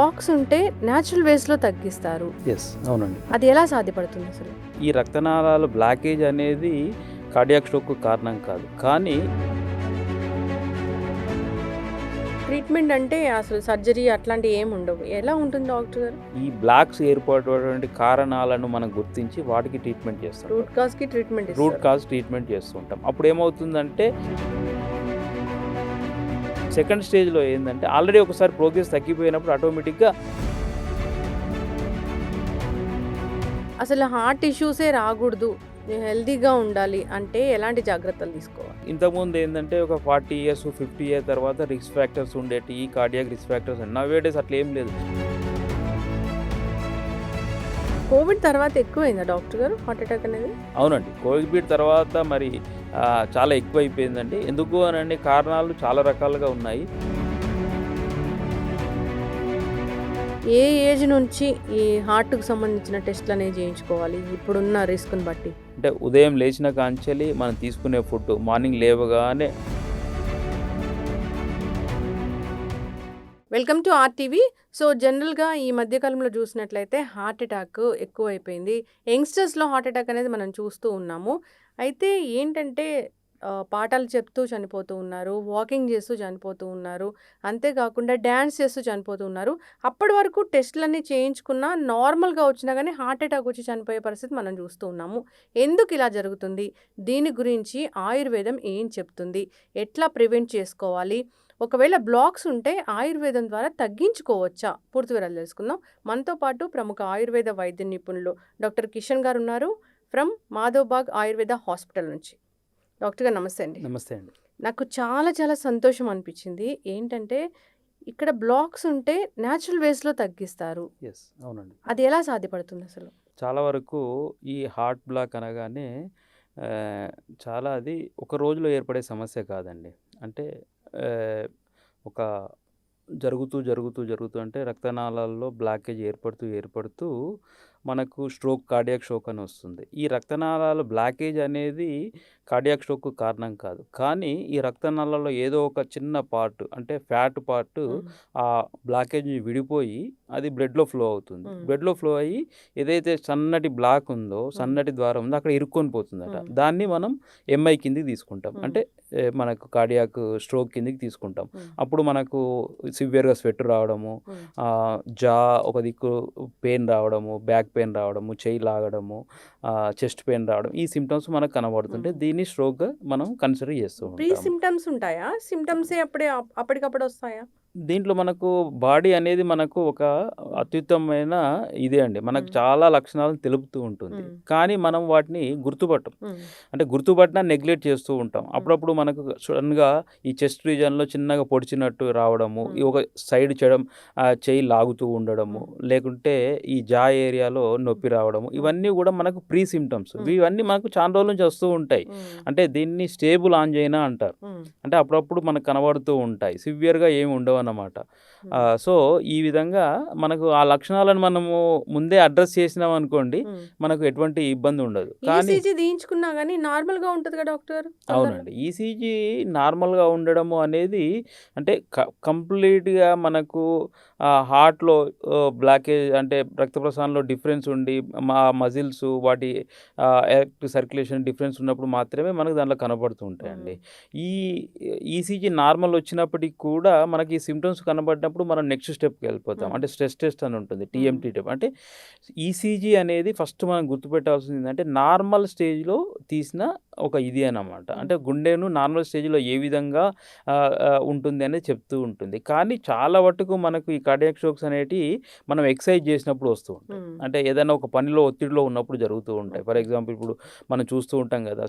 Blocks ఉంటే natural వేస్‌లో తగ్గిస్తారు. అవునండి. అది ఎలా సాధ్యపడుతుంది అసలు? ఈ రక్తనాళాల బ్లాకేజ్ అనేది కార్డియాక్ స్ట్రోక్‌కు కారణం కాదు. కానీ ట్రీట్మెంట్ అంటే అసలు సర్జరీ అట్లాంటివి ఏమి ఉండవు. ఎలా ఉంటుంది డాక్టర్ గారు? ఈ బ్లాక్స్ ఏర్పడేటువంటి కారణాలను మనం గుర్తించి వాటికి ట్రీట్మెంట్ చేస్తుంటాం. రూట్ కాజ్‌కి ట్రీట్మెంట్ రూట్ ఇస్తారు. కాజ్ ట్రీట్మెంట్ చేస్తుంటాం. అప్పుడు ఏమవుతుందంటే సెకండ్ స్టేజ్‌లో ఏందంటే ఆల్రెడీ ఒకసారి ప్రోగ్రెస్ తగ్గిపోయినప్పుడు ఆటోమేటిక్‌గా అసలు హార్ట్ ఇష్యూసే రాకూడదు, హెల్తీగా ఉండాలి అంటే ఎలాంటి జాగ్రత్తలు తీసుకోవాలి? ఇంతకుముందు ఏందంటే ఒక 40 ఇయర్స్, 50 ఇయర్స్ తర్వాత రిస్క్ ఫ్యాక్టర్స్ ఉండేటి. ఈ కార్డియాక్ రిస్క్ ఫ్యాక్టర్స్ నౌ-ఏ-డేస్ అట్లా ఏం లేదు. కోవిడ్ తర్వాత ఎక్కువైందా డాక్టర్ గారు హార్ట్ అటాక్ అనేది? అవునండి. కోవిడ్ తర్వాత మరి చాలా ఎక్కువైపోయిందండి. ఎందుకు అనంటే కారణాలు చాలా రకాలుగా ఉన్నాయి. ఏ ఏజ్ నుంచి ఈ హార్ట్‌కి సంబంధించిన టెస్ట్‌లు అనేవి చేయించుకోవాలి ఇప్పుడున్న రిస్క్‌ని బట్టి? అంటే ఉదయం లేచిన కాంచెలి మనం తీసుకునే ఫుడ్ మార్నింగ్ లేవగానే. Welcome to RTV. సో జనరల్గా ఈ మధ్యకాలంలో చూసినట్లయితే హార్ట్ అటాక్ ఎక్కువైపోయింది. యంగ్స్టర్స్లో హార్ట్ అటాక్ అనేది మనం చూస్తూ ఉన్నాము. అయితే ఏంటంటే పాఠాలు చెప్తూ చనిపోతూ ఉన్నారు, వాకింగ్ చేస్తూ చనిపోతూ ఉన్నారు, అంతేకాకుండా డ్యాన్స్ చేస్తూ చనిపోతూ ఉన్నారు. అప్పటి వరకు టెస్టులన్నీ చేయించుకున్నా నార్మల్గా వచ్చినా కానీ హార్ట్ అటాక్ వచ్చి చనిపోయే పరిస్థితి మనం చూస్తూ ఉన్నాము. ఎందుకు ఇలా జరుగుతుంది? దీని గురించి ఆయుర్వేదం ఏం చెప్తుంది? ఎట్లా ప్రివెంట్ చేసుకోవాలి? ఒకవేళ బ్లాక్స్ ఉంటే ఆయుర్వేదం ద్వారా తగ్గించుకోవచ్చా? పూర్తి వివరాలు తెలుసుకుందాం. మనతో పాటు ప్రముఖ ఆయుర్వేద వైద్య నిపుణులు డాక్టర్ కిషన్ గారు ఉన్నారు, ఫ్రమ్ మాధవ్బాగ్ ఆయుర్వేద హాస్పిటల్ నుంచి. డాక్టర్ గారు నమస్తే అండి. నమస్తే అండి. నాకు చాలా చాలా సంతోషం అనిపించింది. ఏంటంటే ఇక్కడ బ్లాక్స్ ఉంటే న్యాచురల్ వేస్‌లో తగ్గిస్తారు. అవునండి. అది ఎలా సాధ్యపడుతుంది అసలు? చాలా వరకు ఈ హార్ట్ బ్లాక్ అనగానే ఆహ్, చాలా అది ఒక రోజులో ఏర్పడే సమస్య కాదండి. అంటే ఒక జరుగుతూ అంటే రక్తనాళాల్లో బ్లాకేజ్ ఏర్పడుతూ మనకు కార్డియాక్ స్ట్రోక్ అని వస్తుంది. ఈ రక్తనాళాల బ్లాకేజ్ అనేది కార్డియాక్ స్ట్రోక్‌కు కారణం కాదు. కానీ ఈ రక్తనాళాల్లో ఏదో ఒక చిన్న పార్ట్ అంటే ఫ్యాట్ పార్ట్ ఆ బ్లాకేజ్ విడిపోయి అది బ్లడ్‌లో ఫ్లో అవుతుంది. బ్లడ్‌లో ఫ్లో అయ్యి ఏదైతే సన్నటి బ్లాక్ ఉందో, సన్నటి ద్వారం ఉందో అక్కడ ఇరుక్కొని పోతుందట. దాన్ని మనం ఎంఐ కిందకి తీసుకుంటాం. అంటే మనకు కార్డియాక్ స్ట్రోక్ కిందకి తీసుకుంటాం. అప్పుడు మనకు సివియర్‌గా స్వెట్ రావడము, జా ఒక దిక్కు పెయిన్ రావడము, బ్యాక్ పెయిన్ రావడము, చెయ్యి లాగడము, చెస్ట్ పెయిన్ రావడం, ఈ సింప్టమ్స్ మనకు కనబడుతుంటే దీన్ని స్ట్రోక్‌గా మనం కన్సిడర్ చేస్తూ ప్రీ ఉంటాము. సిమ్టమ్స్ ఉంటాయా? సిమ్టమ్సే అప్పటికప్పుడు వస్తాయా? దీంట్లో మనకు బాడీ అనేది మనకు ఒక అత్యుత్తమమైన ఇదే అండి. మనకు చాలా లక్షణాలను తెలుపుతూ ఉంటుంది. కానీ మనం వాటిని గుర్తుపట్టం. అంటే గుర్తుపట్టినా నెగ్లెక్ట్ చేస్తూ ఉంటాం. అప్పుడప్పుడు మనకు సడన్‌గా ఈ చెస్ట్ రీజియన్‌లో చిన్నగా పొడిచినట్టు రావడము, ఈ ఒక సైడ్ చెయ్యి లాగుతూ ఉండడము, లేకుంటే ఈ జా ఏరియాలో నొప్పి రావడము, ఇవన్నీ కూడా మనకు ప్రీ సిమ్టమ్స్. ఇవన్నీ మనకు చాలా రోజుల నుంచి వస్తూ ఉంటాయి. అంటే దీన్ని స్టేబుల్ ఆంజైనా అంటారు. అంటే అప్పుడప్పుడు మనకు కనబడుతూ ఉంటాయి. సివియర్‌గా ఏమి ఉండవన్నమాట. సో ఈ విధంగా మనకు ఆ లక్షణాలను మనము ముందే అడ్రెస్ చేసినాం అనుకోండి, మనకు ఎటువంటి ఇబ్బంది ఉండదు. కానీ ఈసీజీ తీయించుకున్నా గానీ నార్మల్‌గా ఉంటది కదా డాక్టర్ గారు? అవునండి. ఈసీజీ నార్మల్‌గా ఉండడము అనేది అంటే కంప్లీట్‌గా మనకు హార్ట్‌లో బ్లాకేజ్ అంటే రక్త ప్రసరణలో డిఫరెన్స్ ఉండి మజిల్స్ వాటి ఎలక్ట్రిక్ సర్క్యులేషన్ డిఫరెన్స్ ఉన్నప్పుడు మాత్రమే మనకు దాంట్లో కనబడుతూ ఉంటాయండి. ఈ ఈసీజీ నార్మల్ వచ్చినప్పటికి కూడా మనకి ఈ సింప్టమ్స్ కనబడినప్పుడు మనం నెక్స్ట్ స్టెప్‌కి వెళ్ళిపోతాం. అంటే స్ట్రెస్ టెస్ట్ అని ఉంటుంది. TMT test. అంటే ఈసీజీ అనేది ఫస్ట్ మనం గుర్తుపెట్టాల్సింది ఏంటంటే నార్మల్ స్టేజ్‌లో తీసిన ఒక ఇది అన్నమాట. అంటే గుండెను నార్మల్ స్టేజ్‌లో ఏ విధంగా ఉంటుంది అనేది చెప్తూ ఉంటుంది. కానీ చాలా మటుకు మనకు ఈ కార్డియాక్ స్ట్రోక్స్ అనేటివి మనం ఎక్సర్సైజ్ చేసినప్పుడు వస్తూ ఉంటాయి. అంటే ఏదైనా ఒక పనిలో ఒత్తిడిలో ఉన్నప్పుడు జరుగుతూ ఉంటాయి. ఫర్ ఎగ్జాంపుల్ ఇప్పుడు మనం చూస్తూ ఉంటాం కదా,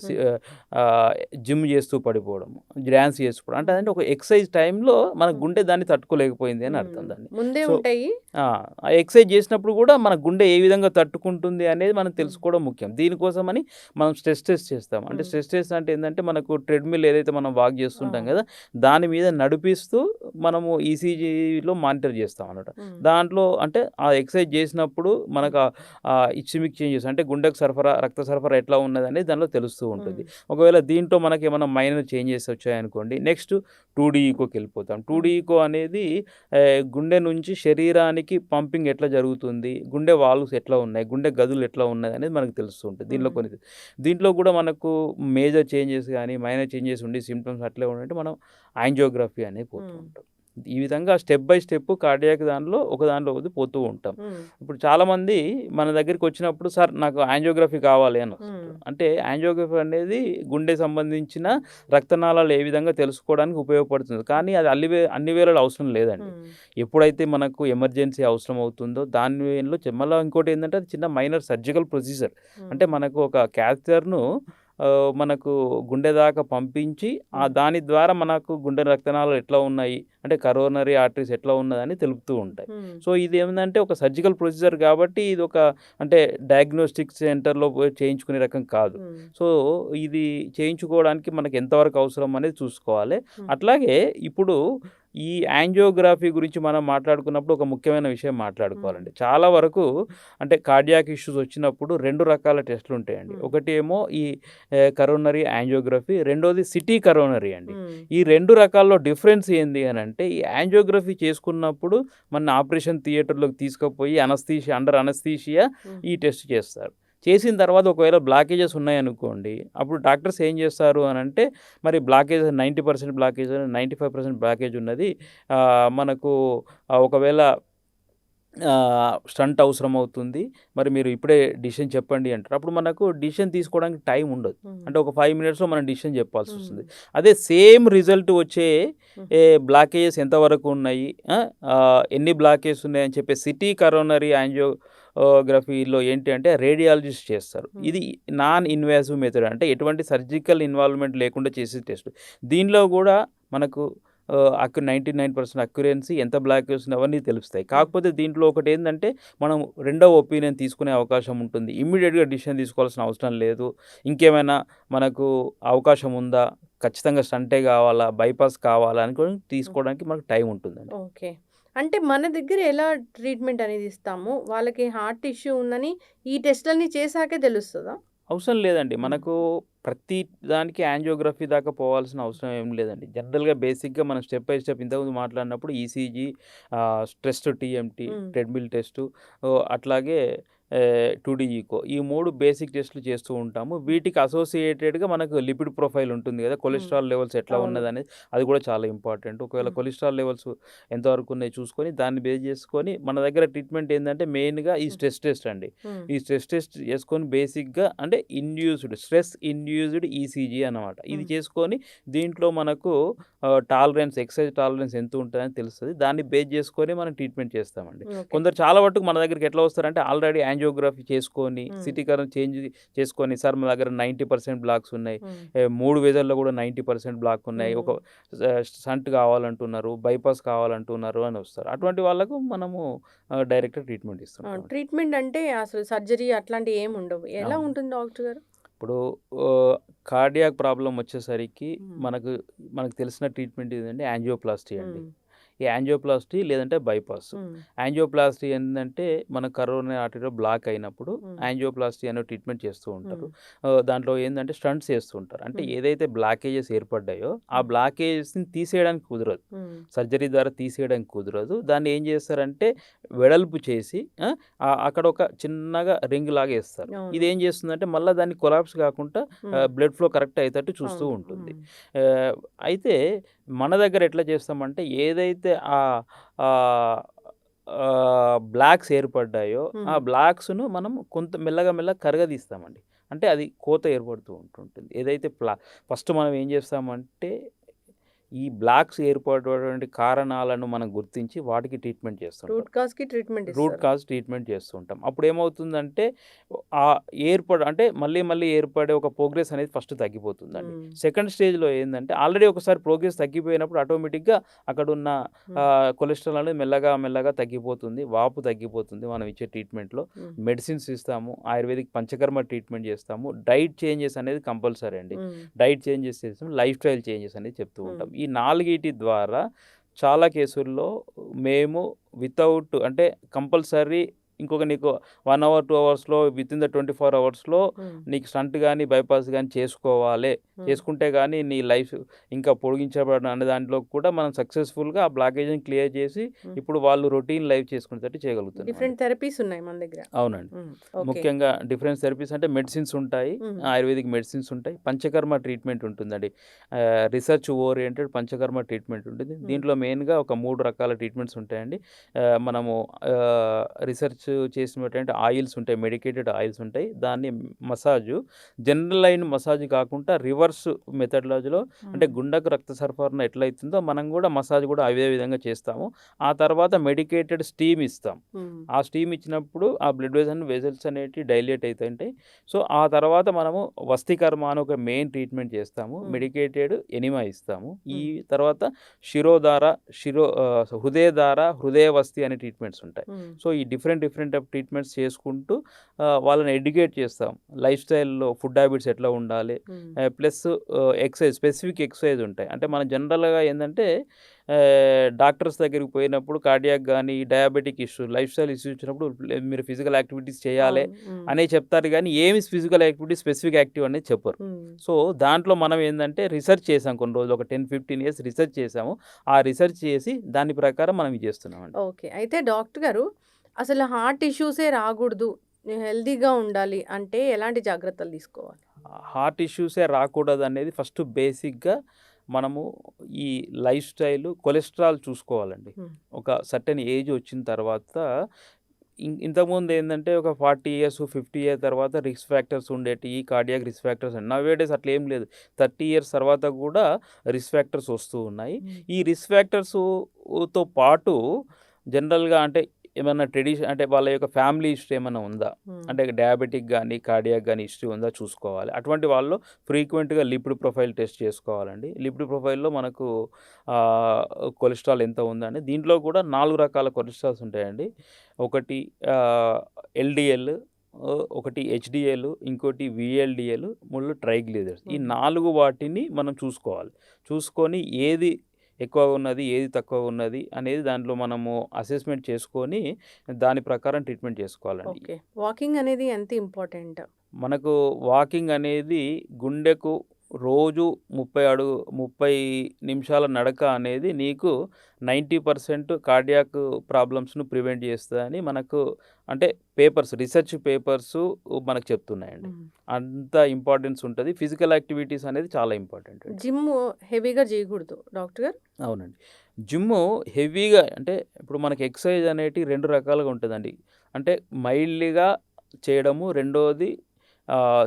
జిమ్ చేస్తూ పడిపోవడం, డాన్స్ చేస్తూ అంటే అదంటే ఒక ఎక్సర్సైజ్ టైంలో మన గుండె దాన్ని తట్టుకోలేకపోయింది అని అర్థం దాన్ని. ముందే సో ఉంటాయి. ఆ ఎక్సర్సైజ్ చేసినప్పుడు కూడా మన గుండె ఏ విధంగా తట్టుకుంటుంది అనేది మనం తెలుసుకోవడం ముఖ్యం. దీనికోసమని మనం స్ట్రెస్ టెస్ట్ చేస్తాం. అంటే స్ట్రెస్ టెస్ట్ అంటే ఏంటంటే మనకు ట్రెడ్మిల్ ఏదైతే మనం వాక్ చేస్తుంటాం కదా, దాని మీద నడిపిస్తూ మనము ఈసీజీలో మానిటర్ చేస్తాం చేస్తామన్నమాట. దాంట్లో అంటే ఆ ఎక్సర్సైజ్ చేసినప్పుడు మనకు ఇచ్చిమిక్ చేంజెస్ అంటే గుండెకు రక్త సరఫరా ఎట్లా ఉన్నదనేది దానిలో తెలుస్తూ ఉంటుంది. ఒకవేళ దీంట్లో మనకేమన్నా మైనర్ చేంజెస్ వచ్చాయనుకోండి, నెక్స్ట్ 2D ఈకోకి వెళ్ళిపోతాం. 2D ఈకో అనేది గుండె నుంచి శరీరానికి పంపింగ్ ఎట్లా జరుగుతుంది, గుండె వాల్వ్స్ ఎట్లా ఉన్నాయి, గుండె గదులు ఎట్లా ఉన్నాయి అనేది మనకు తెలుస్తూ ఉంటుంది. దీంట్లో కూడా మనకు మేజర్ చేంజెస్ కానీ మైనర్ చేంజెస్ ఉండి సిమ్టమ్స్ అట్లే ఉంటే మనం యాంజియోగ్రఫీ అనేది పోతూ ఉంటాం. ఈ విధంగా స్టెప్ బై స్టెప్ కార్డియాక్ దానిలో పోతూ ఉంటాం. ఇప్పుడు చాలామంది మన దగ్గరికి వచ్చినప్పుడు సార్ నాకు యాంజియోగ్రఫీ కావాలి అని వస్తారు. అంటే యాంజియోగ్రఫీ అనేది గుండె సంబంధించిన రక్తనాళాలు ఏ విధంగా తెలుసుకోవడానికి ఉపయోగపడుతుంది. కానీ అది అన్ని వేళలో అవసరం లేదండి. ఎప్పుడైతే మనకు ఎమర్జెన్సీ అవసరం అవుతుందో దానిలో మళ్ళీ ఇంకోటి ఏంటంటే అది చిన్న మైనర్ సర్జికల్ ప్రొసీజర్. అంటే మనకు ఒక క్యాథెటర్ను మనకు గుండె దాకా పంపించి దాని ద్వారా మనకు గుండె రక్తనాళాలు ఎట్లా ఉన్నాయి అంటే కరోనరీ ఆర్టరీస్ ఎట్లా ఉన్నదని తెలుపుతూ ఉంటాయి. సో ఇది ఏమిటంటే ఒక సర్జికల్ ప్రొసీజర్ కాబట్టి ఇది ఒక అంటే డయాగ్నోస్టిక్ సెంటర్లో పోయి చేయించుకునే రకం కాదు. సో ఇది చేయించుకోవడానికి మనకి ఎంతవరకు అవసరం అనేది చూసుకోవాలి. అట్లాగే ఇప్పుడు ఈ యాంజియోగ్రఫీ గురించి మనం మాట్లాడుకున్నప్పుడు ఒక ముఖ్యమైన విషయం మాట్లాడుకోవాలండి. చాలా వరకు అంటే కార్డియాక్ ఇష్యూస్ వచ్చినప్పుడు 2 రకాల టెస్టులు ఉంటాయండి. ఒకటి ఏమో ఈ కరోనరీ యాంజియోగ్రఫీ, రెండోది సిటీ కరోనరీ అండి. ఈ 2 రకాల్లో డిఫరెన్స్ ఏంది అని అంటే ఈ యాంజియోగ్రఫీ చేసుకున్నప్పుడు మన ఆపరేషన్ థియేటర్లోకి తీసుకుపోయి అండర్ అనస్థీషియా ఈ టెస్ట్ చేస్తారు. చేసిన తర్వాత ఒకవేళ బ్లాకేజెస్ ఉన్నాయనుకోండి, అప్పుడు డాక్టర్స్ ఏం చేస్తారు అని అంటే మరి బ్లాకేజ్ 90% బ్లాకేజ్ 95% బ్లాకేజ్ ఉన్నది, మనకు ఒకవేళ స్టంట్ అవసరం అవుతుంది, మరి మీరు ఇప్పుడే డిసిషన్ చెప్పండి అంటారు. అప్పుడు మనకు డిసిషన్ తీసుకోవడానికి టైం ఉండదు. అంటే ఒక 5 మినిట్స్లో మనం డిసిషన్ చెప్పాల్సి వస్తుంది. అదే సేమ్ రిజల్ట్ వచ్చే బ్లాకేజెస్ ఎంతవరకు ఉన్నాయి, ఎన్ని బ్లాకేజెస్ ఉన్నాయని చెప్పే సిటీ కరోనరీ యాంజియోగ్రఫీలో ఏంటి అంటే రేడియాలజిస్ట్ చేస్తారు. ఇది నాన్ ఇన్వాసివ్ మెథడ్, అంటే ఎటువంటి సర్జికల్ ఇన్వాల్వ్మెంట్ లేకుండా చేసే టెస్ట్. దీనిలో కూడా మనకు 99% అక్యురెన్సీ, ఎంత బ్లాకేజ్ అవన్నీ తెలుస్తాయి. కాకపోతే దీంట్లో ఒకటి ఏంటంటే మనం రెండవ ఒపీనియన్ తీసుకునే అవకాశం ఉంటుంది. ఇమ్మీడియట్గా డిసిషన్ తీసుకోవాల్సిన అవసరం లేదు. ఇంకేమైనా మనకు అవకాశం ఉందా, ఖచ్చితంగా స్టంటే కావాలా, బైపాస్ కావాలా అని కూడా తీసుకోవడానికి మనకు టైం ఉంటుందండి. ఓకే. అంటే మన దగ్గర ఎలా ట్రీట్మెంట్ అనేది ఇస్తాము? వాళ్ళకి హార్ట్ ఇష్యూ ఉందని ఈ టెస్ట్‌లన్నీ చేశాకే తెలుస్తదా? అవసరం లేదండి. మనకు ప్రతి దానికి యాంజియోగ్రఫీ దాకా పోవాల్సిన అవసరం ఏం లేదండి. జనరల్‌గా బేసిక్‌గా మనం స్టెప్ బై స్టెప్ ఇంతకుముందు మాట్లాడినప్పుడు ECG, stress TMT, treadmill test, అట్లాగే 2D ఈకో, ఈ 3 బేసిక్ టెస్టులు చేస్తూ ఉంటాము. వీటికి అసోసియేటెడ్‌గా మనకు లిపిడ్ ప్రొఫైల్ ఉంటుంది కదా, కొలెస్ట్రాల్ లెవెల్స్ ఎట్లా ఉన్నదనేది అది కూడా చాలా ఇంపార్టెంట్. ఒకవేళ కొలెస్ట్రాల్ లెవెల్స్ ఎంతవరకు ఉన్నాయి చూసుకొని దాన్ని బేస్ చేసుకొని మన దగ్గర ట్రీట్మెంట్ ఏంటంటే మెయిన్‌గా ఈ స్ట్రెస్ టెస్ట్ అండి. ఈ స్ట్రెస్ టెస్ట్ చేసుకొని బేసిక్‌గా అంటే స్ట్రెస్ ఇండ్యూస్డ్ ఈసీజీ అన్నమాట. ఇది చేసుకొని దీంట్లో మనకు ఎక్సర్సైజ్ టాలరెన్స్ ఎంత ఉంటుందని తెలుస్తుంది. దాన్ని బేస్ చేసుకొని మనం ట్రీట్మెంట్ చేస్తామండి. కొందరు చాలా మటుకు మన దగ్గరికి ఎట్లా వస్తారంటే ఆల్రెడీ యాంజియోగ్రఫీ చేసుకొని సిటీ కరెంట్ చేంజ్ చేసుకొని సార్ మా దగ్గర 90% బ్లాక్స్ ఉన్నాయి, 3 వేజల్లో కూడా 90% బ్లాక్ ఉన్నాయి, ఒక స్టంట్ కావాలంటున్నారు, బైపాస్ కావాలంటున్నారు అని వస్తారు. అటువంటి వాళ్ళకు మనము డైరెక్ట్గా ట్రీట్మెంట్ ఇస్తాం. ట్రీట్మెంట్ అంటే అసలు సర్జరీ అట్లాంటివి ఏమి ఉండవు. ఎలా ఉంటుంది డాక్టర్ గారు? ఇప్పుడు కార్డియాక్ ప్రాబ్లం వచ్చేసరికి మనకు తెలిసిన ట్రీట్మెంట్ ఏంటంటే యాంజియోప్లాస్టీ అండి. ఈ యాంజియోప్లాస్టీ లేదంటే బైపాస్. యాంజియోప్లాస్టీ ఏంటంటే మన కరోనరీ ఆర్టరీలో బ్లాక్ అయినప్పుడు యాంజియోప్లాస్టీ అనే ట్రీట్మెంట్ చేస్తూ ఉంటారు. దాంట్లో ఏంటంటే స్టంట్స్ చేస్తూ ఉంటారు. అంటే ఏదైతే బ్లాకేజెస్ ఏర్పడ్డాయో ఆ బ్లాకేజెస్ని తీసేయడానికి కుదరదు, సర్జరీ ద్వారా తీసేయడానికి కుదరదు. దాన్ని ఏం చేస్తారంటే వెడల్పు చేసి అక్కడ ఒక చిన్నగా రింగ్ లాగా వేస్తారు. ఇది ఏం చేస్తుందంటే మళ్ళీ దాన్ని కొలాప్స్ కాకుండా బ్లడ్ ఫ్లో కరెక్ట్ అయ్యేటట్టు చూస్తూ ఉంటుంది. అయితే మన దగ్గర ఎట్లా చేస్తామంటే ఏదైతే బ్లాక్స్ ఏర్పడ్డాయో ఆ బ్లాక్స్ను మనం కొంత మెల్లగా కరగదీస్తామండి. అంటే అది కోత ఏర్పడుతూ ఉంటుంటుంది. ఏదైతే ఫస్ట్ మనం ఏం చేస్తామంటే ఈ బ్లాక్స్ ఏర్పడేటువంటి కారణాలను మనం గుర్తించి వాటికి ట్రీట్మెంట్ చేస్తుంటాం. రూట్ కాజ్ ట్రీట్మెంట్ చేస్తూ ఉంటాం. అప్పుడు ఏమవుతుందంటే అంటే మళ్ళీ ఏర్పడే ఒక ప్రోగ్రెస్ అనేది ఫస్ట్ తగ్గిపోతుందండి. సెకండ్ స్టేజ్లో ఏంటంటే ఆల్రెడీ ఒకసారి ప్రోగ్రెస్ తగ్గిపోయినప్పుడు ఆటోమేటిక్గా అక్కడ ఉన్న కొలెస్ట్రాల్ అనేది మెల్లగా తగ్గిపోతుంది, వాపు తగ్గిపోతుంది. మనం ఇచ్చే ట్రీట్మెంట్లో మెడిసిన్స్ ఇస్తాము, ఆయుర్వేదిక్ పంచకర్మ ట్రీట్మెంట్ చేస్తాము, డైట్ చేంజెస్ అనేది కంపల్సరీ అండి. డైట్ చేంజెస్ చేస్తాము, లైఫ్ స్టైల్ చేంజెస్ అనేది చెప్తూ ఉంటాం. ఈ 4 ద్వారా చాలా కేసుల్లో మేము వితౌట్ అంటే కంపల్సరీ ఇంకొక నీకు 1 అవర్, 2 అవర్స్‌లో వితిన్ ద 24 అవర్స్‌లో హ్మ్. నీకు స్టంట్ గాని, బైపాస్ గాని చేసుకోవాలే. హ్మ్. చేసుకుంటే గాని నీ లైఫ్ ఇంకా పొడిగించబడను అనే దాంట్లో కూడా మనం సక్సెస్‌ఫుల్‌గా ఆ బ్లాకేజ్‌ని క్లియర్ చేసి హ్మ్. ఇప్పుడు వాళ్ళు రొటీన్ లైఫ్ చేసుకునేటట్టు చేయగలుగుతున్నామండి. డిఫరెంట్ థెరపీస్ ఉన్నాయి మన దగ్గర. అవునండి. ఓకే. ముఖ్యంగా డిఫరెన్స్ థెరపీస్ అంటే మెడిసిన్స్ ఉంటాయి. హ్మ్. ఆయుర్వేదిక్ మెడిసిన్స్ ఉంటాయి. పంచకర్మ ట్రీట్మెంట్ ఉంటుందండి. రిసర్చ్ ఓరియెంటెడ్ పంచకర్మ ట్రీట్మెంట్ ఉంటుంది. హ్మ్. దీంట్లో మెయిన్‌గా ఒక 3 రకాల ట్రీట్మెంట్స్ ఉంటాయండి. మనము రిసర్చ్ చేసినటువంటి ఆయిల్స్ ఉంటాయి. మెడికేటెడ్ ఆయిల్స్ ఉంటాయి. దాన్ని మసాజు జనరల్ అయిన మసాజ్ కాకుండా రివర్స్ మెథడాలజీలో అంటే హ్మ్. గుండెకు రక్త సరఫరా ఎట్లయితుందో మనం కూడా మసాజ్ కూడా అదే విధంగా చేస్తాము. ఆ తర్వాత మెడికేటెడ్ స్టీమ్ ఇస్తాం. హ్మ్. ఆ స్టీమ్ ఇచ్చినప్పుడు ఆ బ్లడ్ వెసల్స్ అనేటివి డైలేట్ అవుతుంటాయి. సో, ఆ తర్వాత మనము వస్తీకర్మ అని ఒక మెయిన్ ట్రీట్మెంట్ చేస్తాము. హ్మ్. మెడికేటెడ్ ఎనిమా ఇస్తాము. ఈ హ్మ్. తర్వాత శిరోధార, హృదయధార, హృదయవస్తి అనే ట్రీట్మెంట్స్ ఉంటాయి. హ్మ్. సో, ఈ డిఫరెంట్ ఆఫ్ ట్రీట్మెంట్స్ చేసుకుంటూ వాళ్ళని ఎడ్యుకేట్ చేస్తాం. లైఫ్ స్టైల్‌లో ఫుడ్ హ్యాబిట్స్ ఎట్లా ఉండాలి. హ్మ్. ప్లస్ స్పెసిఫిక్ ఎక్సర్సైజ్ ఉంటాయి. అంటే మనం జనరల్‌గా ఏందంటే డాక్టర్స్ దగ్గరికి పోయినప్పుడు కార్డియాక్ గానీ, diabetic issue, life style issues వచ్చినప్పుడు మీరు ఫిజికల్ యాక్టివిటీస్ చేయాలి అవును. హ్మ్. అనే చెప్తారు గానీ, ఏమి ఫిజికల్ యాక్టివిటీ స్పెసిఫిక్ యాక్టివ్ అనేది చెప్పరు. హ్మ్. సో, దాంట్లో మనం ఏందంటే రిసర్చ్ చేసాం కొన్ని రోజులు. ఒక 10, 15 ఇయర్స్ రిసర్చ్ చేసాము. ఆ రిసర్చ్ చేసి దాని ప్రకారం మనం ఇది చేస్తున్నామండి. ఓకే. అయితే డాక్టర్ గారు అసలు హార్ట్ ఇష్యూసే రాగూడదు. హెల్తీగా ఉండాలి అంటే ఎలాంటి జాగ్రత్తలు తీసుకోవాలి? హార్ట్ ఇష్యూసే రాకూడదనేది ఫస్ట్ బేసిక్‌గా మనము ఈ లైఫ్ స్టైలు, కొలెస్ట్రాల్ చూసుకోవాలండి. హ్మ్. ఒక సర్టెన్ ఏజ్ వచ్చిన తర్వాత ఇంతకుముందు ఏందంటే ఒక 40 ఇయర్స్, 50 ఇయర్స్ తర్వాత రిస్క్ ఫ్యాక్టర్స్ ఉండేటియి. కార్డియాక్ రిస్క్ ఫ్యాక్టర్స్ నౌ-ఏ-డేస్ అట్లా ఏం లేదు. 30 ఇయర్స్ తర్వాత కూడా రిస్క్ ఫ్యాక్టర్స్ వస్తూ ఉన్నాయి. హ్మ్. ఈ రిస్క్ ఫ్యాక్టర్స్‌తో పాటు జనరల్‌గా అంటే ఏమన్నా అంటే వాళ్ళ యొక్క ఫ్యామిలీ హిస్టరీ ఏమన్నా ఉందా? హ్మ్. అంటే డయాబెటిక్ గానీ, కార్డియాక్ గానీ హిస్టరీ ఉందా చూసుకోవాలి. అటువంటి వాళ్ళు ఫ్రీక్వెంట్‌గా లిపిడ్ ప్రొఫైల్ టెస్ట్ చేసుకోవాలండి. లిపిడ్ ప్రొఫైల్‌లో మనకు ఆహ్, కొలెస్ట్రాల్ ఎంత ఉందని దీంట్లో కూడా 4 రకాల కొలెస్ట్రాల్స్ ఉంటాయండి. ఒకటి ఎల్‌డీఎల్, ఒకటి హెచ్‌డీఎల్, ఇంకోటి వీఎల్‌డీఎల్, 3 ట్రైగ్లిజరైడ్స్. ఈ హ్మ్. 4 వాటిని మనం చూసుకోవాలి. చూసుకొని ఏది ఎక్కువగా ఉన్నది, ఏది తక్కువగా ఉన్నది అనేది దాంట్లో మనము అసెస్‌మెంట్ చేసుకొని దాని ప్రకారం ట్రీట్మెంట్ చేసుకోవాలండి. ఓకే. వాకింగ్ అనేది ఎంత ఇంపార్టెంట్? మనకు వాకింగ్ అనేది గుండెకు రోజు 30 నిమిషాల నడక అనేది నీకు 90% కార్డియాక్ ప్రాబ్లమ్స్‌ను ప్రివెంట్ చేస్తదని మనకు అంటే రిసర్చ్ పేపర్సు మనకు చెప్తున్నాయండి. హ్మ్. అంత ఇంపార్టెన్స్ ఉంటది. ఫిజికల్ యాక్టివిటీస్ అనేది చాలా ఇంపార్టెంట్ అండి. జిమ్ము హెవీగా చేయకూడదు డాక్టర్ గారు? అవునండి. జిమ్ము హెవీగా అంటే ఇప్పుడు మనకి ఎక్సర్సైజ్ అనేటివి 2 రకాలుగా ఉంటదండి. అంటే మైల్డ్‌గా చేయడము, రెండోది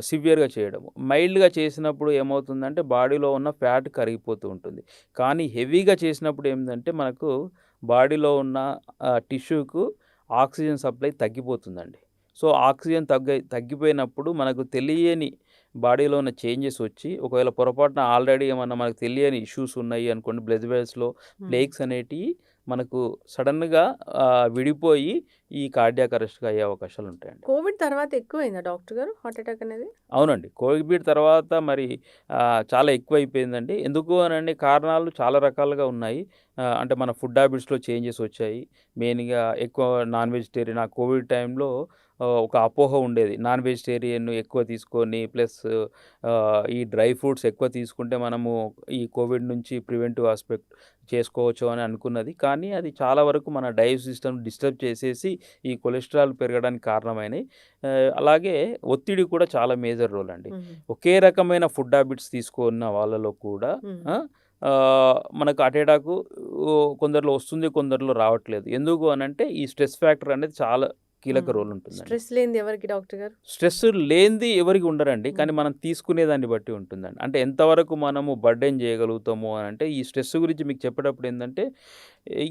సివియర్‌గా చేయడము. మైల్డ్‌గా చేసినప్పుడు ఏమవుతుందంటే బాడీలో ఉన్న ఫ్యాట్ కరిగిపోతూ ఉంటుంది. కానీ హెవీగా చేసినప్పుడు ఏందంటే మనకు బాడీలో ఉన్న టిష్యూకు ఆక్సిజన్ సప్లై తగ్గిపోతుందండి. సో, ఆక్సిజన్ తగ్గిపోయినప్పుడు మనకు తెలియని బాడీలో ఉన్న చేంజెస్ వచ్చి ఒకవేళ పొరపాటున ఆల్రెడీ ఏమన్నా మనకు తెలియని ఇష్యూస్ ఉన్నాయి అనుకోండి బ్లడ్ వెసల్స్‌లో హ్మ్. ప్లేక్స్ అనేటియి మనకు సడెన్‌గా విడిపోయి ఈ కార్డియాక్ అరెస్ట్‌గా అయ్యే అవకాశాలు ఉంటాయండి. కోవిడ్ తర్వాత ఎక్కువైందా డాక్టర్ గారు హార్ట్ అటాక్ అనేది? అవునండి. కోవిడ్ తర్వాత మరి చాలా ఎక్కువైపోయిందండి. ఎందుకు అనంటే కారణాలు చాలా రకాలుగా ఉన్నాయి. అంటే మన ఫుడ్ హ్యాబిట్స్‌లో చేంజెస్ వచ్చాయి. మెయిన్‌గా ఎక్కువ నాన్ వెజిటేరియన్ ఆ కోవిడ్ టైంలో ఒక అపోహ ఉండేది. నాన్ వెజిటేరియన్ ఎక్కువ తీసుకొని ప్లస్ ఈ డ్రై ఫ్రూట్స్ ఎక్కువ తీసుకుంటే మనము ఈ కోవిడ్ నుంచి ప్రివెంటివ్ ఆస్పెక్ట్ చేసుకోవచ్చు అని అనుకున్నది. కానీ అది చాలా వరకు మన డైజెస్ట్ సిస్టమ్ డిస్టర్బ్ చేసేసి ఈ కొలెస్ట్రాల్ పెరగడానికి కారణమైనయి. అలాగే ఒత్తిడి కూడా చాలా మేజర్ రోల్ అండి. హ్మ్. ఒకే రకమైన ఫుడ్ హ్యాబిట్స్ తీసుకున్న వాళ్ళలో కూడా హ్మ్. మనకు హార్ట్ అటాకు కొందరిలో వస్తుంది, కొందరిలో రావట్లేదు. ఎందుకు అనంటే ఈ స్ట్రెస్ ఫ్యాక్టర్ అనేది చాలా కీలక హ్మ్. రోల్ ఉంటుందండి. స్ట్రెస్ లేనిది ఎవరికి డాక్టర్ గారు? స్ట్రెస్ లేనిది ఎవరికీ ఉండరండి. హ్మ్. కానీ మనం తీసుకునే దాన్ని బట్టి ఉంటుందండి. అంటే ఎంతవరకు మనము బర్డెన్ చేయగలుగుతాము అనంటే ఈ స్ట్రెస్ గురించి మీకు చెప్పేటప్పుడు ఏందంటే,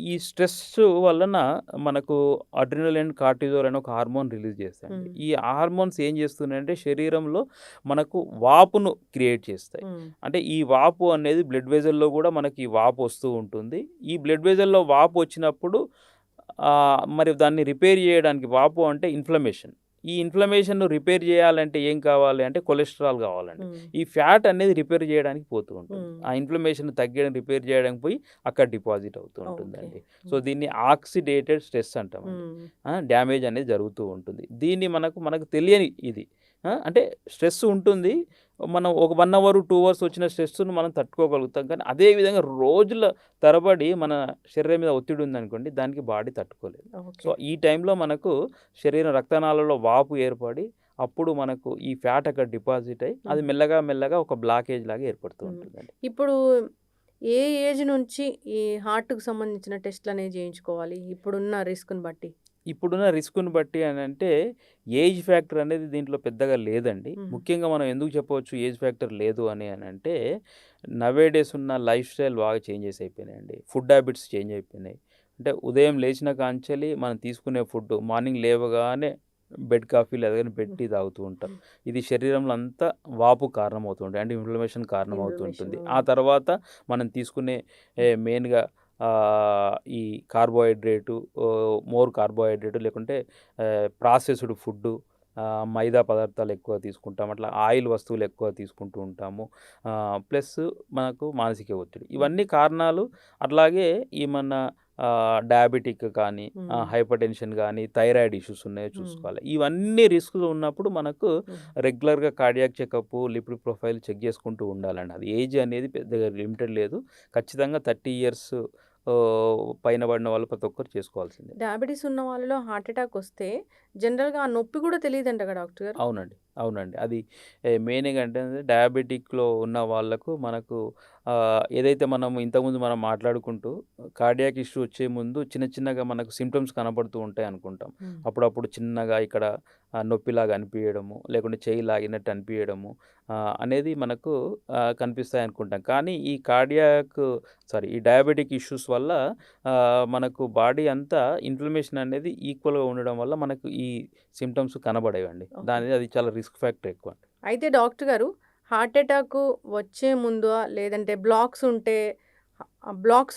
ఈ స్ట్రెస్ వలన మనకు అడ్రినలిన్, కార్టిజోల్ అనే ఒక హార్మోన్ రిలీజ్ చేస్తాయండి. హ్మ్. ఈ హార్మోన్స్ ఏం చేస్తున్నాయంటే శరీరంలో మనకు వాపును క్రియేట్ చేస్తాయి. హ్మ్. అంటే ఈ వాపు అనేది బ్లడ్ వెసల్‌లో కూడా మనకి ఈ వాపు వస్తూ ఉంటుంది. ఈ బ్లడ్ వెసల్‌లో వాపు వచ్చినప్పుడు మరి దాన్ని రిపేర్ చేయడానికి వాపు అంటే ఇన్‌ఫ్లమేషన్. ఈ ఇన్‌ఫ్లమేషన్‌ను రిపేర్ చేయాలంటే ఏం కావాలి అంటే కొలెస్టరాల్ కావాలండి. హ్మ్. ఈ ఫ్యాట్ అనేది రిపేర్ చేయడానికి పోతూ ఉంటుంది. హ్మ్. ఆ ఇన్‌ఫ్లమేషన్ తగ్గడం రిపేర్ చేయడానికి పోయి అక్కడ డిపాజిట్ అవుతూ ఓకే. ఉంటుందండి. సో, హ్మ్. దీన్ని ఆక్సిడేటెడ్ స్ట్రెస్ అంటామండి. హ్మ్. డ్యామేజ్ అనేది జరుగుతూ ఉంటుంది. దీన్ని మనకు తెలియని ఇది. అంటే స్ట్రెస్ ఉంటుంది. మనం ఒక 1 అవర్, 2 అవర్స్ వచ్చిన స్ట్రెస్‌ను మనం తట్టుకోగలుగుతాం. కానీ అదే విధంగా రోజుల తరబడి మన శరీరం మీద ఒత్తిడి ఉందనుకోండి, దానికి బాడీ తట్టుకోలేదు. So, okay. ఈ టైంలో మనకు శరీరం రక్తనాళాల్లో వాపు ఏర్పడి, అప్పుడు మనకు ఈ ఫ్యాట్ అక్కడ డిపాజిట్ అయ్యి, అది హ్మ్. మెల్లగా మెల్లగా ఒక బ్లాకేజ్ లాగా ఏర్పడుతూ హ్మ్. ఉంటుందండి. ఇప్పుడు ఏ ఏజ్ నుంచి ఈ హార్ట్‌కి సంబంధించిన టెస్ట్‌లనేవి చేయించుకోవాలి? ఇప్పుడున్న రిస్క్‌ని బట్టి? ఇప్పుడున్న రిస్క్‌ని బట్టి అనంటే, ఏజ్ ఫ్యాక్టర్ అనేది దీంట్లో పెద్దగా లేదండి. హుహు. ముఖ్యంగా మనం ఎందుకు చెప్పవచ్చు ఏజ్ ఫ్యాక్టర్ లేదు అని అనంటే, నవేడేస్ ఉన్న లైఫ్ స్టైల్ బాగా చేంజెస్ అయిపోయినాయండి. ఫుడ్ హ్యాబిట్స్ చేంజ్ అయిపోయినాయి. అంటే ఉదయం లేచిన కాంచెలి మనం తీసుకునే ఫుడ్డు మార్నింగ్ లేవగానే బెడ్ కాఫీ లేదా బెడ్ హ్మ్. టీ తాగుతూ ఉంటాం. ఇది శరీరంలో అంతా వాపుకు కారణమవుతూ ఉంటుంది. అంటే ఇన్‌ఫ్లమేషన్ కారణమవుతూ ఇన్ఫర్మేషన్. ఉంటుంది. ఆ తర్వాత మనం తీసుకునే మెయిన్‌గా ఈ కార్బోహైడ్రేటు మోర్ కార్బోహైడ్రేట్ లేకుంటే ప్రాసెస్డ్ ఫుడ్డు, మైదా పదార్థాలు ఎక్కువ తీసుకుంటాం. అట్లా ఆయిల్ వస్తువులు ఎక్కువ తీసుకుంటూ ఉంటాము. ప్లస్ మనకు మానసిక ఒత్తిడి. హ్మ్. ఇవన్నీ కారణాలు. అట్లాగే ఈ మన డయాబెటిక్ కానీ, హ్మ్. హైపర్ టెన్షన్ గానీ, థైరాయిడ్ ఇష్యూస్ ఉన్నాయో హ్మ్. చూసుకోవాలి. ఇవన్నీ రిస్క్‌లు ఉన్నప్పుడు మనకు హ్మ్. రెగ్యులర్‌గా cardiac checkup, lipid profile check చేసుకుంటూ ఉండాలండి. అది ఏజ్ అనేది పెద్దగా లిమిటెడ్ లేదు. ఖచ్చితంగా 30 ఇయర్స్ పైన పడిన వాళ్ళు ప్రతి ఒక్కరు చేసుకోవాల్సిందే. డయాబెటిస్ ఉన్న వాళ్ళలో హార్ట్ అటాక్ వస్తే జనరల్‌గా ఆ నొప్పి కూడా తెలీదంటగా డాక్టర్ గారు? అవునండి. అవునండి. అది మెయిన్‌గా అంటే డయాబెటిక్‌లో ఉన్న వాళ్ళకు మనకు ఏదైతే మనం ఇంతకుముందు మనం మాట్లాడుకుంటూ కార్డియాక్ ఇష్యూ వచ్చే ముందు చిన్న చిన్నగా మనకు సింప్టమ్స్ కనపడుతూ ఉంటాయి అనుకుంటాం. హ్మ్. అప్పుడప్పుడు చిన్నగా ఇక్కడ నొప్పిలాగా అనిపియడము, లేకుంటే చెయ్యి లాగినట్టు అనిపియడము అనేది మనకు కనిపిస్తాయి అనుకుంటాం. కానీ ఈ డయాబెటిక్ ఇష్యూస్ వల్ల మనకు బాడీ అంతా ఇన్‌ఫ్లమేషన్ అనేది ఈక్వల్‌గా ఉండడం వల్ల మనకు ఈ సింప్టమ్స్ కనబడేవండి. ఓకే. అది చాలా రిస్క్ ఫ్యాక్టర్ ఎక్కువ. అయితే డాక్టర్ గారు హార్ట్ అటాక్ వచ్చే ముందా? లేదంటే బ్లాక్స్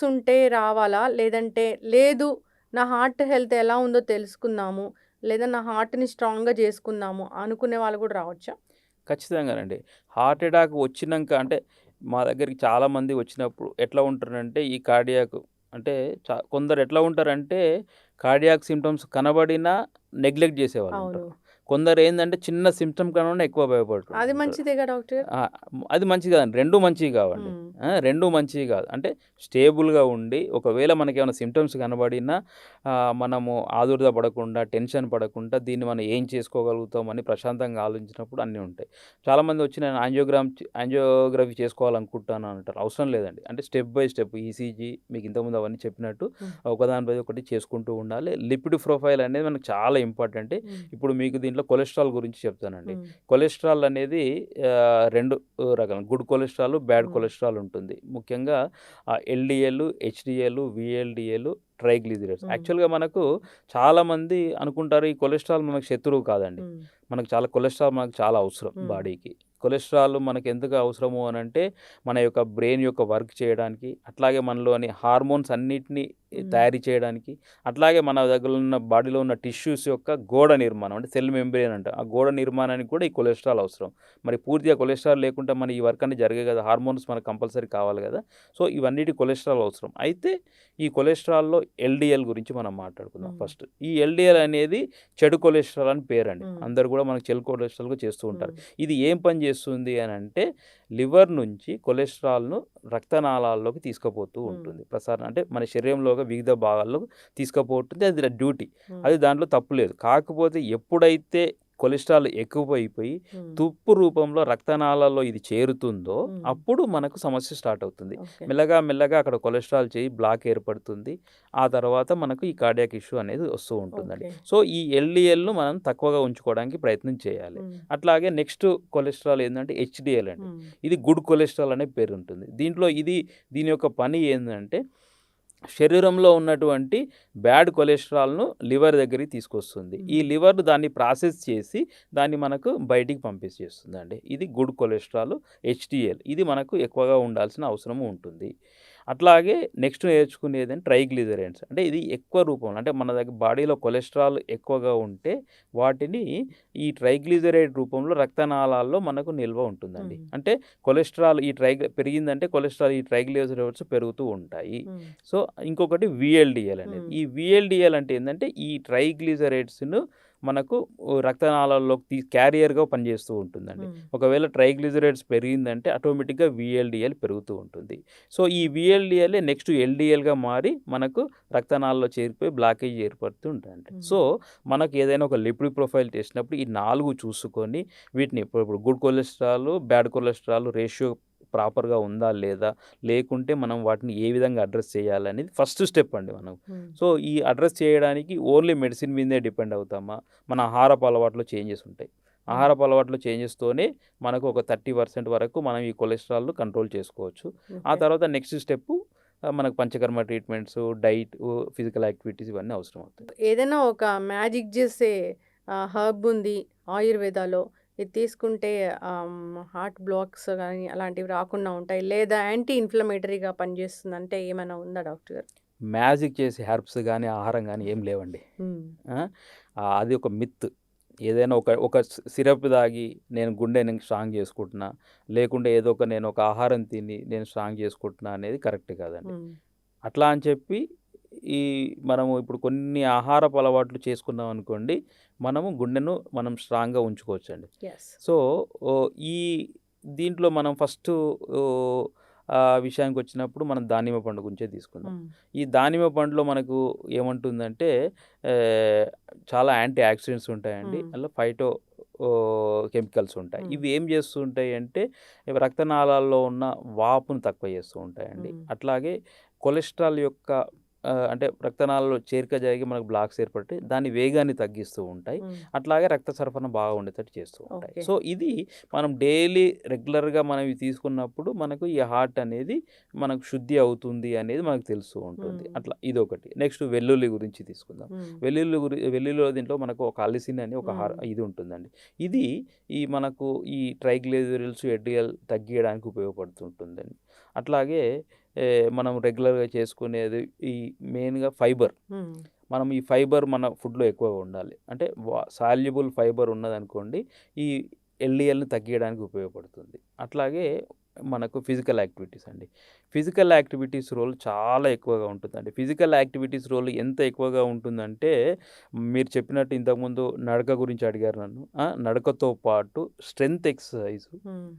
ఉంటే రావాలా? లేదంటే లేదు నా హార్ట్ హెల్త్ ఎలా ఉందో తెలుసుకుందాము. లేదా నా హార్ట్‌ని స్ట్రాంగ్‌గా చేసుకుందాము అనుకునే వాళ్ళు కూడా రావచ్చా? ఖచ్చితంగానండి. హార్ట్ అటాక్ వచ్చినంక అంటే మా దగ్గరికి చాలామంది వచ్చినప్పుడు ఎట్లా ఉంటారంటే ఈ కార్డియాక్ అంటే కొందరు ఎట్లా ఉంటారంటే కార్డియాక్ సింప్టమ్స్ కనబడినా నెగ్లెక్ట్ అవును. చేసేవాళ్ళుంటారు. కొందరేందంటే చిన్న సింప్టమ్ కనబడినా ఎక్కువ అది భయపడుతుంటారు. మంచిదేగా డాక్టర్? ఆ! అది మంచిది కాదండి. 2 మంచివి కావండి. హ్మ్. 2 మంచివి కాదు. అంటే స్టేబుల్‌గా ఉండి ఒకవేళ మనకేమైనా సింప్టమ్స్ కనబడినా మనము ఆదుర్దా పడకుండా, టెన్షన్ పడకుండా దీన్ని మనం ఏం చేసుకోగలుగుతామని ప్రశాంతంగా ఆలోచించినప్పుడు అన్నీ ఉంటాయి. చాలామంది వచ్చి నేను యాంజియోగ్రఫీ చేసుకోవాలనుకుంటాను అంటారు. అవసరం లేదండి. అంటే స్టెప్ బై స్టెప్ ఈసీజీ మీకు ఇంతకుముందు అవన్నీ చెప్పినట్టు హ్మ్. ఒకదానిపై ఒకటి చేసుకుంటూ ఉండాలి. లిపిడ్ ప్రొఫైల్ అనేది మనకు చాలా ఇంపార్టెంట్. హ్మ్. ఇప్పుడు మీకు దీంట్లో కొలెస్ట్రాల్ గురించి చెప్తానండి. హ్మ్. కొలెస్ట్రాల్ అనేది 2 రకాలు. గుడ్ కొలెస్ట్రాల్, బ్యాడ్ హ్మ్. కొలెస్ట్రాల్ ఉంటుంది. ముఖ్యంగా ఎల్‌డీఎల్, హెచ్‌డీఎల్, వీఎల్‌డీఎల్, ట్రైగ్లిజరైడ్స్. హ్మ్. యాక్చువల్‌గా మనకు చాలామంది అనుకుంటారు ఈ కొలెస్ట్రాల్ మనకు శత్రువు కాదండి. హ్మ్. కొలెస్ట్రాల్ మనకు చాలా అవసరం హ్మ్. బాడీకి. కొలెస్ట్రాల్ మనకెందుకు అవసరము అనంటే, మన యొక్క బ్రెయిన్ యొక్క వర్క్ చేయడానికి, అట్లాగే మనలోని హార్మోన్స్ అన్నిటిని హ్మ్. తయారీ చేయడానికి, అట్లాగే మన దగ్గర ఉన్న బాడీలో ఉన్న టిష్యూస్ యొక్క గోడ నిర్మాణం అంటే సెల్ మెంబ్రేన్ అంటాం. ఆ గోడ నిర్మాణానికి కూడా ఈ కొలెస్ట్రాల్ అవసరం. మరి పూర్తిగా కొలెస్ట్రాల్ లేకుంటే మన ఈ వర్క్ అనేది జరగదు కదా! హార్మోన్స్ మనకు కంపల్సరీ కావాలి కదా! సో, ఇవన్నిటికి కొలెస్ట్రాల్ అవసరం. అయితే ఈ కొలెస్ట్రాల్‌లో ఎల్‌డీఎల్ గురించి మనం మాట్లాడుకుందాం హ్మ్. ఫస్ట్. ఈ ఎల్‌డీఎల్ అనేది చెడు కొలెస్ట్రాల్ అని పేరండి. హ్మ్. అందరూ కూడా మనకు చెడు కొలెస్ట్రాల్‌గా చేస్తూ ఉంటారు. హ్మ్. ఇది ఏం పని చేస్తుంది అనంటే లివర్ నుంచి కొలెస్ట్రాల్‌ను రక్తనాళాల్లోకి తీసుకుపోతూ హ్మ్. ఉంటుంది. ప్రసారణ అంటే మన శరీరంలోగా వివిధ భాగాల్లోకి తీసుకుపోతుంది. అది డ్యూటీ. హ్మ్. అది దాంట్లో తప్పు లేదు. కాకపోతే ఎప్పుడైతే కొలెస్ట్రాల్ ఎక్కువైపోయి హ్మ్. తుప్పు రూపంలో రక్తనాళాల్లో ఇది చేరుతుందో హ్మ్. అప్పుడు మనకు సమస్య స్టార్ట్ అవుతుంది. ఓకే. మెల్లగా మెల్లగా అక్కడ కొలెస్ట్రాల్ చేయి బ్లాక్ ఏర్పడుతుంది. ఆ తర్వాత మనకు ఈ కార్డియాక్ ఇష్యూ అనేది వస్తూ ఉంటుందండి. ఓకే. సో, ఈ ఎల్‌డీఎల్‌ను మనం తక్కువగా ఉంచుకోవడానికి ప్రయత్నం చేయాలి. హ్మ్. అట్లాగే నెక్స్ట్ కొలెస్ట్రాల్ ఏందంటే హెచ్‌డీఎల్ అండి. హ్మ్. ఇది గుడ్ కొలెస్ట్రాల్ అనే పేరుంటుంది. దీని యొక్క పని ఏందంటే శరీరంలో ఉన్నటువంటి బ్యాడ్ కొలెస్ట్రాల్‌ను లివర్ దగ్గరికి తీసుకొస్తుంది. ఈ హ్మ్. లివర్ దాన్ని ప్రాసెస్ చేసి దాన్ని మనకు బయటికి పంపించేస్తుందండి. ఇది గుడ్ కొలెస్ట్రాల్ హెచ్‌డీఎల్. ఇది మనకు ఎక్కువగా ఉండాల్సిన అవసరం ఉంటుంది. అట్లాగే నెక్స్ట్ నేర్చుకునేదని ట్రైగ్లిజరైడ్స్. అంటే ఇది ఎక్కువ రూపంలో అంటే మన దగ్గర బాడీలో కొలెస్ట్రాల్ ఎక్కువగా ఉంటే వాటిని ఈ ట్రైగ్లిజరైడ్ రూపంలో రక్తనాళాల్లో మనకు నిల్వ ఉంటుందండి. హ్మ్. అంటే కొలెస్ట్రాల్ పెరిగిందంటే కొలెస్ట్రాల్ ఈ ట్రైగ్లిజరైడ్స్ పెరుగుతూ ఉంటాయి. హ్మ్. సో, ఇంకొకటి వీఎల్‌డీఎల్ అనేది. హ్మ్. ఈ వీఎల్‌డీఎల్ అంటే ఏందంటే ఈ ట్రైగ్లిజరైడ్స్‌ను మనకు రక్తనాళాల్లోకి క్యారియర్‌గా పనిచేస్తూ ఉంటుందండి. హ్మ్. ఒకవేళ ట్రైగ్లిజరైడ్స్ పెరిగిందంటే ఆటోమేటిక్‌గా వీఎల్‌డీఎల్ పెరుగుతూ ఉంటుంది. సో, ఈ వీఎల్‌డీఎలే నెక్స్ట్ ఎల్‌డీఎల్‌గా మారి మనకు రక్తనాళాల్లో చేరిపోయి బ్లాకేజ్ ఏర్పడుతూ ఉంటదండి. హ్మ్. సో, మనకు ఏదైనా ఒక లిపిడ్ ప్రొఫైల్ చేసినప్పుడు ఈ 4 చూసుకొని వీటిని ఇప్పుడు good cholesterol, bad cholesterol ratio ప్రాపర్‌గా ఉందా? లేదా? లేకుంటే మనం వాటిని ఏ విధంగా అడ్రెస్ చేయాలనేది ఫస్ట్ స్టెప్ అండి మనం. హ్మ్. సో, ఈ అడ్రెస్ చేయడానికి ఓన్లీ మెడిసిన్ మీదే డిపెండ్ అవుతామా? మన ఆహారపు అలవాట్లో చేంజెస్ ఉంటాయి. హ్మ్. ఆహారపు అలవాట్లో చేంజెస్తోనే మనకు ఒక 30% వరకు మనం ఈ కొలెస్ట్రాల్‌ను కంట్రోల్ చేసుకోవచ్చు. ఆ ఓకే. తర్వాత నెక్స్ట్ స్టెప్పు మనకు panchakarma treatments, diet, physical activities ఇవన్నీ అవసరం అవుతాయి. ఏదైనా ఒక మ్యాజిక్ చేసే హర్బ్ ఉంది ఆయుర్వేదాలో. ఇది తీసుకుంటే హార్ట్ బ్లాక్స్ గాని అలాంటివి రాకుండా ఉంటాయి. లేదా యాంటీ ఇన్‌ఫ్లమేటరీగా పనిచేస్తుందంటే ఏమైనా ఉందా డాక్టర్ గారు? మ్యాజిక్ చేసే హెర్బ్స్ గానీ, ఆహారం గానీ ఏం లేవండి. హ్మ్. ఆ! అది ఒక మిత్. ఏదైనా ఒక ఒక సిరప్ తాగి నేను గుండెని స్ట్రాంగ్ చేసుకుంటున్నా, లేకుంటే ఏదో ఒక నేను ఒక ఆహారం తిని నేను స్ట్రాంగ్ చేసుకుంటున్నా అనేది కరెక్ట్ కాదండి. హ్మ్. అట్లా అని చెప్పి ఈ మనము ఇప్పుడు కొన్ని ఆహారపు అలవాట్లు చేసుకున్నామనుకోండి, మనము గుండెను మనం స్ట్రాంగ్‌గా ఉంచుకోవచ్చండి. యెస్. సో, ఈ దీంట్లో మనం ఫస్టు ఓహ్, విషయానికొచ్చినప్పుడు మనం దానిమ్మ పండు గురించే తీసుకుందాం. హ్మ్. ఈ దానిమ్మ పండులో మనకు ఏముంటుందంటే ఆహ్, చాలా యాంటీ ఆక్సిడెంట్స్ ఉంటాయండి. హ్మ్. అందులో ఫైటో కెమికల్స్ ఉంటాయి. హ్మ్. ఇవి ఏం చేస్తూ ఉంటాయంటే ఇవి రక్తనాళాల్లో ఉన్న వాపును తక్కువ చేస్తూ ఉంటాయండి. హ్మ్. అట్లాగే కొలెస్ట్రాల్ యొక్క అంటే రక్తనాళాల్లో చేరిక జరిగి మనకు బ్లాక్స్ ఏర్పడి దాని వేగాన్ని తగ్గిస్తూ ఉంటాయి. హ్మ్. అట్లాగే రక్త సరఫరా బాగా ఉండేటట్టు చేస్తూ ఉంటాయి. ఓకే. సో, ఇది మనం డైలీ రెగ్యులర్‌గా మనం ఇవి తీసుకున్నప్పుడు మనకు ఈ హార్ట్ అనేది మనకు శుద్ధి అవుతుంది అనేది మనకు తెలుస్తూ ఉంటుంది. హ్మ్. అట్లా ఇదొకటి. నెక్స్ట్ వెల్లుల్లి గురించి తీసుకుందాం. హ్మ్. వెల్లుల్లిలో దీంట్లో మనకు ఒక అలిసిన్ అని ఒక హ్మ్. ఇది ఉంటుందండి. ఇది ఈ మనకు ఈ ట్రైగ్లిజరిడ్స్, ఎల్‌డిఎల్ తగ్గియడానికి ఉపయోగపడుతుంటుందండి. అట్లాగే మనం రెగ్యులర్‌గా చేసుకునేది ఈ మెయిన్‌గా ఫైబర్. హ్మ్. మనం ఈ ఫైబర్ మన ఫుడ్‌లో ఎక్కువగా ఉండాలి. అంటే సాల్యుబుల్ ఫైబర్ ఉన్నదనుకోండి, ఈ ఎల్‌డిఎల్‌ని తగ్గియడానికి ఉపయోగపడుతుంది. అట్లాగే మనకు ఫిజికల్ యాక్టివిటీస్ అండి. ఫిజికల్ యాక్టివిటీస్ రోల్ చాలా ఎక్కువగా ఉంటుందండి. ఫిజికల్ యాక్టివిటీస్ రోల్ ఎంత ఎక్కువగా ఉంటుందంటే, మీరు చెప్పినట్టు ఇంతకుముందు నడక గురించి అడిగారు నన్ను. నడకతో పాటు స్ట్రెంత్ ఎక్సర్‌సైజు హ్మ్.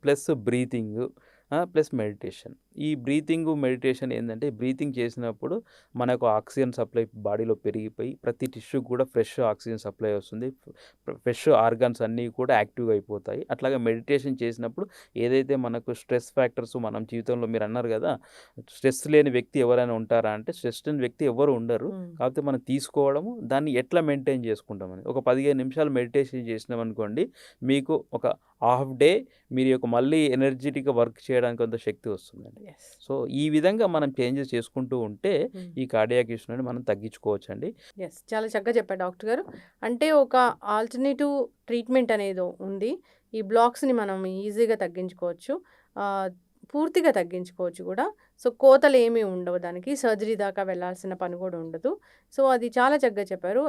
Plus breathing, plus meditation. ఈ బ్రీతింగు, మెడిటేషన్ ఏందంటే, బ్రీతింగ్ చేసినప్పుడు మనకు ఆక్సిజన్ సప్లై బాడీలో పెరిగిపోయి, ప్రతి టిష్యూకి కూడా ఫ్రెష్ ఆక్సిజన్ సప్లై వస్తుంది. ఫ్రెష్ ఆర్గాన్స్ అన్నీ కూడా యాక్టివ్‌గా అయిపోతాయి. అట్లాగే మెడిటేషన్ చేసినప్పుడు ఏదైతే మనకు స్ట్రెస్ ఫ్యాక్టర్స్ మనం జీవితంలో మీరన్నారు గదా! స్ట్రెస్ లేని వ్యక్తి ఎవరైనా ఉంటారా అంటే, స్ట్రెస్ లేని వ్యక్తి ఎవ్వరు ఉండరు. హ్మ్. కాకపోతే మనం తీసుకోవడము, దాన్ని ఎట్లా మెయింటైన్ చేసుకుంటామని. ఒక 15 నిమిషాలు మెడిటేషన్ చేసినామనుకోండి, మీకు ఒక హాఫ్ డే మీరు యొక్క మళ్ళీ ఎనర్జిటిక్‌గా వర్క్ చేయడానికి కొంత శక్తి వస్తుందండి. యెస్. సో, ఈ విధంగా మనం చేంజెస్ చేసుకుంటూ ఉంటే, హ్మ్. ఈ కార్డియాక్ ఇష్యూని మనం తగ్గించుకోవచ్చండి. యెస్. చాలా చక్కగా చెప్పారు డాక్టర్ గారు. అంటే ఒక ఆల్టర్‌నేటివ్ ట్రీట్‌మెంట్ అనేది ఉంది. ఈ బ్లాక్స్‌ని మనం ఈజీగా తగ్గించుకోవచ్చు. ఆహ్, పూర్తిగా తగ్గించుకోవచ్చు గూడా. సో, కోతలేమీ ఉండవు దానికి. సర్జరీ దాకా వెళ్ళాల్సిన పని గూడా ఉండదు. సో, అది చాలా చక్కగా చెప్పారు.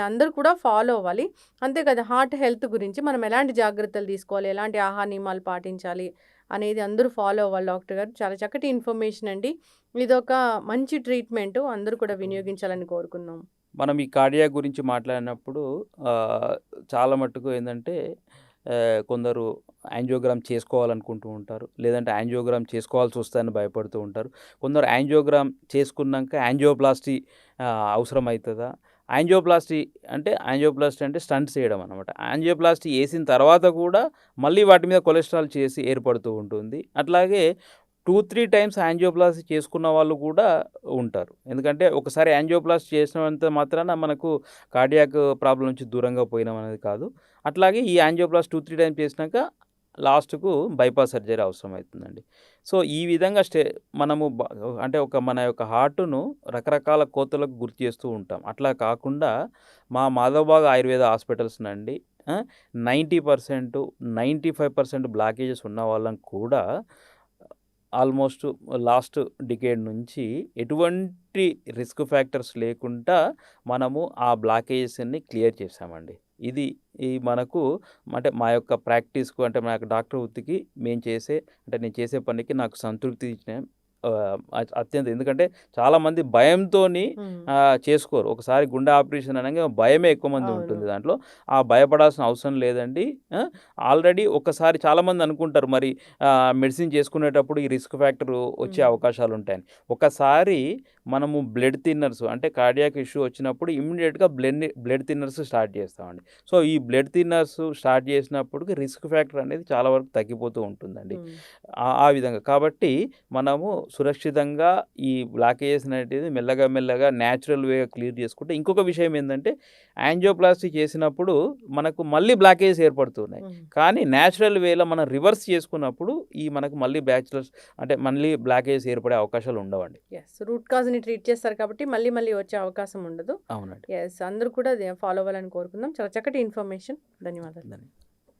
అందరూ కూడా ఫాలో అవ్వాలి. అంతే కదా! హార్ట్ హెల్త్ గురించి మనం ఎలాంటి జాగ్రత్తలు తీసుకోవాలి, ఎలాంటి ఆహార నియమాలు పాటించాలి అనేది అందరూ ఫాలో అవ్వాలి డాక్టర్ గారు. చాలా చక్కటి ఇన్ఫర్మేషన్ అండి. ఇదొక మంచి ట్రీట్మెంటు. అందరూ కూడా వినియోగించాలని కోరుకుందాం. మనం ఈ కార్డియాక్ గురించి మాట్లాడినప్పుడు ఆహ్, చాలా మట్టుకు ఏందంటే కొందరు యాంజియోగ్రామ్ చేసుకోవాలనుకుంటూ ఉంటారు. లేదంటే యాంజియోగ్రామ్ చేసుకోవాల్సొస్తదని భయపడుతూ ఉంటారు. కొందరు యాంజియోగ్రామ్ చేసుకున్నాక యాంజియోప్లాస్టీ అవసరమైతదా? యాంజియోప్లాస్టీ అంటే స్టంట్స్ చేయడం అనమాట. యాంజియోప్లాస్టీ ఏసిన తర్వాత కూడా మళ్ళీ వాటి మీద కొలెస్ట్రాల్ చేసి ఏర్పడుతూ ఉంటుంది. అట్లాగే 2, 3 టైమ్స్ యాంజియోప్లాస్టీ చేసుకున్న వాళ్ళు కూడా ఉంటారు. ఎందుకంటే ఒకసారి యాంజియోప్లాస్టీ చేసినంత మాత్రాన మనకు కార్డియాక్ ప్రాబ్లమ్ నుంచి దూరంగా పోయినామనేది కాదు. అట్లాగే ఈ యాంజియోప్లాస్టీ 2, 3 టైమ్స్ చేసినాక లాస్ట్‌కు బైపాస్ సర్జరీ అవసరమైతుందండి. సో, ఈ విధంగా మనము అంటే మన యొక్క హార్ట్‌ను రకరకాల కోతలకు గురి చేస్తూ ఉంటాం. అట్లా కాకుండా మా మాధవబాగ్ ఆయుర్వేద హాస్పిటల్స్ నండి 90%, 95% బ్లాకేజెస్ ఉన్న వాళ్ళని కూడా ఆల్మోస్ట్ లాస్ట్ డికేడ్ నుంచి ఎటువంటి రిస్క్ ఫ్యాక్టర్స్ లేకుండా మనము ఆ బ్లాకేజెస్‌ని క్లియర్ చేశామండి. ఇది మనకు అంటే మా యొక్క ప్రాక్టీస్‌కు అంటే మా యొక్క డాక్టర్ వృత్తికి నేను చేసే పనికి నాకు సంతృప్తి ఇచ్చిన అత్యంత ఎందుకంటే చాలామంది భయంతోని హ్మ్. చేసుకోరు. ఒకసారి గుండె ఆపరేషన్ అనంగా భయమే ఎక్కువ మంది అవును. ఉంటుంది దాంట్లో. ఆ భయపడాల్సిన అవసరం లేదండి. ఆల్రెడీ ఒకసారి చాలామంది అనుకుంటారు మరి మెడిసిన్ చేసుకునేటప్పుడు ఈ రిస్క్ ఫ్యాక్టర్ వచ్చే హ్మ్. అవకాశాలుంటాయని. ఒకసారి మనము బ్లడ్ థిన్నర్స్ అంటే కార్డియాక్ ఇష్యూ వచ్చినప్పుడు ఇమ్మీడియేట్‌గా బ్లడ్ థిన్నర్స్ స్టార్ట్ చేస్తామండి. సో, ఈ బ్లడ్ థిన్నర్స్ స్టార్ట్ చేసినప్పటికి రిస్క్ ఫ్యాక్టర్ అనేది చాలా వరకు తగ్గిపోతూ ఉంటుందండి. హ్మ్. ఆ విధంగా. కాబట్టి మనము సురక్షితంగా ఈ బ్లాకేజెస్ అనేటిది మెల్లగా మెల్లగా న్యాచురల్ వేగా క్లియర్ చేసుకుంటే ఇంకొక విషయం ఏందంటే యాంజియోప్లాస్టీ చేసినప్పుడు మనకు మళ్ళీ బ్లాకేజెస్ ఏర్పడుతున్నాయి. హ్మ్. కానీ న్యాచురల్ వేలో మనం రివర్స్ చేసుకున్నప్పుడు మనకు మళ్ళీ బ్లాకేజెస్ ఏర్పడే అవకాశాలు ఉండవండి. యెస్. రూట్ కాజ్‌ని ట్రీట్ చేస్తారు కాబట్టి మళ్ళీ మళ్ళీ వచ్చే అవకాశం ఉండదు. అవునండి. యెస్. అందరూ కూడా ఫాలో అవ్వాలని కోరుకుందాం. చాలా చక్కటి ఇన్ఫర్మేషన్. ధన్యవాదాలు. ధన్యవాదాలు.